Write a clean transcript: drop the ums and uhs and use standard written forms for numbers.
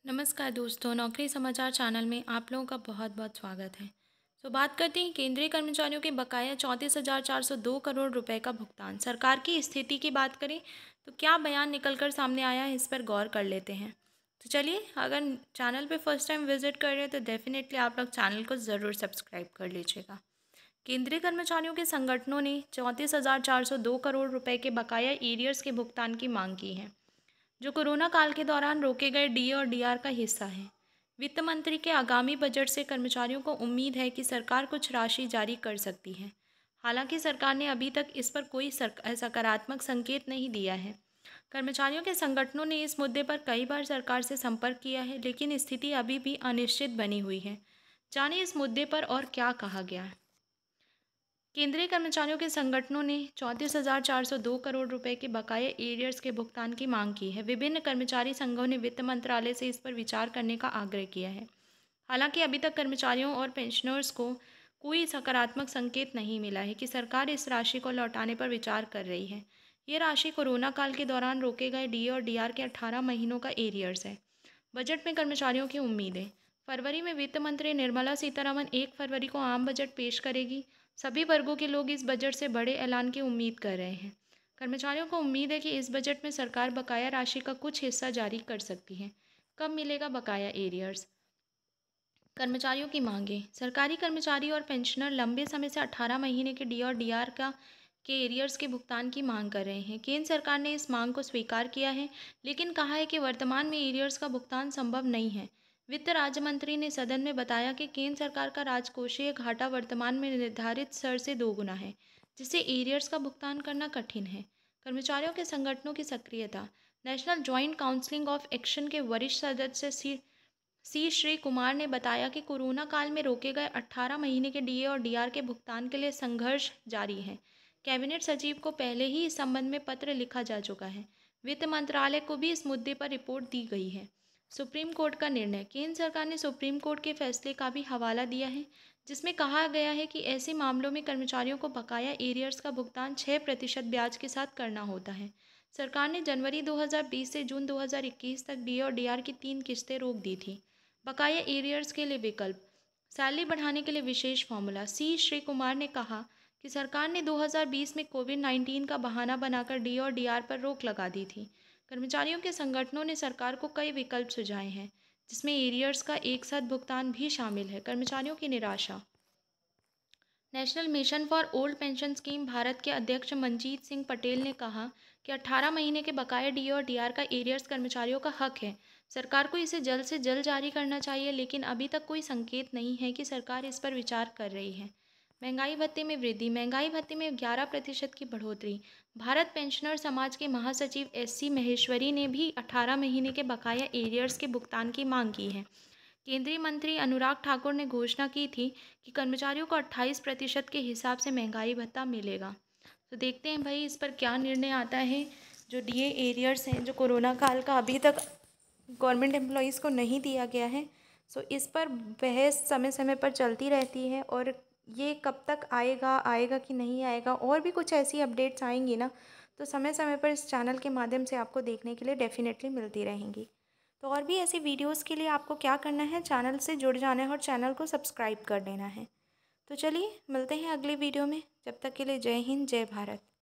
नमस्कार दोस्तों, नौकरी समाचार चैनल में आप लोगों का बहुत बहुत स्वागत है। बात करते हैं केंद्रीय कर्मचारियों के बकाया 34,402 करोड़ रुपए का भुगतान। सरकार की स्थिति की बात करें तो क्या बयान निकलकर सामने आया है, इस पर गौर कर लेते हैं। तो चलिए, अगर चैनल पे फर्स्ट टाइम विजिट कर रहे हैं तो डेफिनेटली आप लोग चैनल को ज़रूर सब्सक्राइब कर लीजिएगा। केंद्रीय कर्मचारियों के संगठनों ने 34,402 करोड़ रुपए के बकाया एरियर्स के भुगतान की मांग की है, जो कोरोना काल के दौरान रोके गए डीए और डीआर का हिस्सा है। वित्त मंत्री के आगामी बजट से कर्मचारियों को उम्मीद है कि सरकार कुछ राशि जारी कर सकती है। हालांकि सरकार ने अभी तक इस पर कोई सकारात्मक संकेत नहीं दिया है। कर्मचारियों के संगठनों ने इस मुद्दे पर कई बार सरकार से संपर्क किया है, लेकिन स्थिति अभी भी अनिश्चित बनी हुई है। जानिए इस मुद्दे पर और क्या कहा गया है। केंद्रीय कर्मचारियों के संगठनों ने 34,402 करोड़ रुपए के बकाये एरियर्स के भुगतान की मांग की है। विभिन्न कर्मचारी संघों ने वित्त मंत्रालय से इस पर विचार करने का आग्रह किया है। हालांकि अभी तक कर्मचारियों और पेंशनर्स को कोई सकारात्मक संकेत नहीं मिला है कि सरकार इस राशि को लौटाने पर विचार कर रही है। ये राशि कोरोना काल के दौरान रोके गए डीए और डीआर के 18 महीनों का एरियर्स है। बजट में कर्मचारियों की उम्मीदें। फरवरी में वित्त मंत्री निर्मला सीतारमण 1 फरवरी को आम बजट पेश करेगी। सभी वर्गों के लोग इस बजट से बड़े ऐलान की उम्मीद कर रहे हैं। कर्मचारियों को उम्मीद है कि इस बजट में सरकार बकाया राशि का कुछ हिस्सा जारी कर सकती है। कब मिलेगा बकाया एरियर्स? कर्मचारियों की मांगें। सरकारी कर्मचारी और पेंशनर लंबे समय से 18 महीने के डी और डीआर के एरियर्स के भुगतान की मांग कर रहे हैं। केंद्र सरकार ने इस मांग को स्वीकार किया है, लेकिन कहा है कि वर्तमान में एरियर्स का भुगतान संभव नहीं है। वित्त राज्य मंत्री ने सदन में बताया कि केंद्र सरकार का राजकोषीय घाटा वर्तमान में निर्धारित स्तर से 2 गुना है, जिससे एरियर्स का भुगतान करना कठिन है। कर्मचारियों के संगठनों की सक्रियता। National joint council of action के वरिष्ठ सदस्य सी श्री कुमार ने बताया कि कोरोना काल में रोके गए 18 महीने के डीए और डीआर के भुगतान के लिए संघर्ष जारी है। कैबिनेट सचिव को पहले ही इस संबंध में पत्र लिखा जा चुका है। वित्त मंत्रालय को भी इस मुद्दे पर रिपोर्ट दी गई है। सुप्रीम कोर्ट का निर्णय। केंद्र सरकार ने सुप्रीम कोर्ट के फैसले का भी हवाला दिया है, जिसमें कहा गया है कि ऐसे मामलों में कर्मचारियों को बकाया एरियर्स का भुगतान 6% ब्याज के साथ करना होता है। सरकार ने जनवरी 2020 से जून 2021 तक डीए और डीआर की 3 किस्तें रोक दी थी। बकाया एरियर्स के लिए विकल्प। सैलरी बढ़ाने के लिए विशेष फॉर्मूला। सी श्री कुमार ने कहा कि सरकार ने 2020 में कोविड-19 का बहाना बनाकर डी और डीआर पर रोक लगा दी थी। कर्मचारियों के संगठनों ने सरकार को कई विकल्प सुझाए हैं, जिसमें एरियर्स का एक साथ भुगतान भी शामिल है। कर्मचारियों की निराशा। National mission for old pension scheme Bharat के अध्यक्ष मनजीत सिंह पटेल ने कहा कि 18 महीने के बकाया डी और डीआर का एरियर्स कर्मचारियों का हक है। सरकार को इसे जल्द से जल्द जारी करना चाहिए, लेकिन अभी तक कोई संकेत नहीं है कि सरकार इस पर विचार कर रही है। महंगाई भत्ते में वृद्धि। महंगाई भत्ते में 11% की बढ़ोतरी। भारत पेंशनर समाज के महासचिव SC महेश्वरी ने भी 18 महीने के बकाया एरियर्स के भुगतान की मांग की है। केंद्रीय मंत्री अनुराग ठाकुर ने घोषणा की थी कि कर्मचारियों को 28% के हिसाब से महंगाई भत्ता मिलेगा। तो देखते हैं भाई इस पर क्या निर्णय आता है। जो डीए एरियर्स हैं, जो कोरोना काल का अभी तक गवर्नमेंट एम्प्लॉयज़ को नहीं दिया गया है, सो इस पर बहस समय समय पर चलती रहती है, और ये कब तक आएगा कि नहीं आएगा, और भी कुछ ऐसी अपडेट्स आएंगी ना, तो समय समय पर इस चैनल के माध्यम से आपको देखने के लिए डेफिनेटली मिलती रहेंगी। तो और भी ऐसी वीडियोस के लिए आपको क्या करना है, चैनल से जुड़ जाना है और चैनल को सब्सक्राइब कर लेना है। तो चलिए मिलते हैं अगली वीडियो में। जब तक के लिए जय हिंद, जय भारत।